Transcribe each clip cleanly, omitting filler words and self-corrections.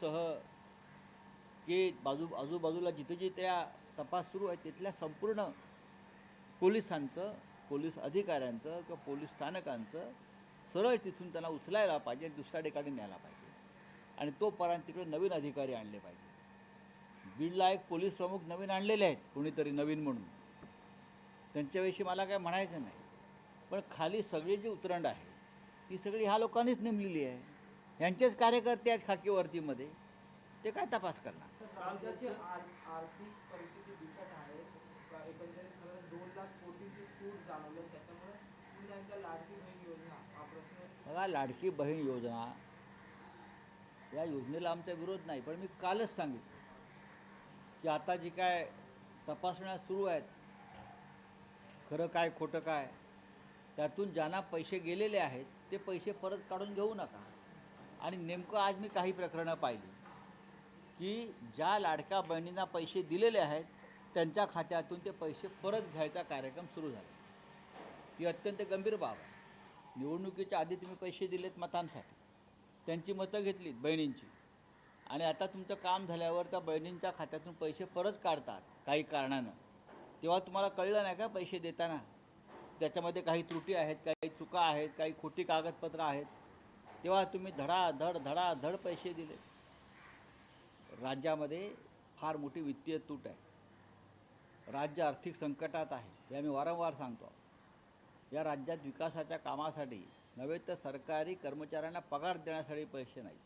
सह जे आजूबाजूला जिथे तपास सुरू आहे तिथल्या संपूर्ण पोलिसांचं, पोलीस अधिकाऱ्यांचं किंवा पोलीस स्थानकांचं सरळ तिथून त्यांना उचलायला पाहिजे, दुसऱ्या ठिकाणी न्यायला पाहिजे आणि तोपर्यंत तिकडे नवीन अधिकारी आणले पाहिजे. बीडला एक पोलीस प्रमुख नवीन आणलेले आहेत, कोणीतरी नवीन म्हणून. त्यांच्याविषयी मला काय म्हणायचं नाही, पण खाली सगळी जी उतरंड आहे ती सगळी ह्या लोकांनीच नेमलेली आहे. यांचेच कार्यकर्ते आहेत खाकीवर्तीमध्ये, ते काय तपास करणार. राज्याची आर्थिक परिस्थिती बिकट आहे. एकंदरीत खरं 2 लाख कोटीची तूट जाणवली, त्याच्यामुळे पुन्हा एकदा लाडकी बहीण योजना हा प्रश्न. बघा, लाडकी बहीण योजना या योजनेला आमचा विरोध नाही, पण मी कालच सांगितलं की आता जी काय तपासण्या सुरू आहेत, खरं काय खोटं काय, त्यातून ज्यांना पैसे गेलेले आहेत ते पैसे परत काढून घेऊ नका. आणि नेमकं आज मी काही प्रकरणं पाहिली की ज्या लाडक्या बहिणींना पैसे दिलेले आहेत त्यांच्या खात्यातून ते पैसे परत घ्यायचा कार्यक्रम सुरू झाला. ही अत्यंत गंभीर बाब आहे. निवडणुकीच्या आधी तुम्ही पैसे दिलेत मतांसाठी, त्यांची मतं घेतलीत बहिणींची, आणि आता तुमचं काम झाल्यावर त्या बहिणींच्या खात्यातून पैसे परत काढतात काही कारणानं. तेव्हा तुम्हाला कळलं नाही का पैसे देताना त्याच्यामध्ये काही त्रुटी आहेत, काही चुका आहेत, काही खोटी कागदपत्रं आहेत, तेव्हा तुम्ही धडाधड पैसे दिले. राज्यामध्ये फार मोठी वित्तीय तूट आहे. राज्य आर्थिक संकटात आहे, हे आम्ही वारंवार सांगतो. या राज्यात विकासाच्या कामासाठी नव्हे तर सरकारी कर्मचाऱ्यांना पगार देण्यासाठी पैसे नाहीत,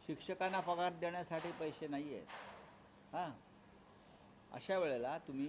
शिक्षकांना पगार देण्यासाठी पैसे नाही आहेत. अशा वेळेला तुम्ही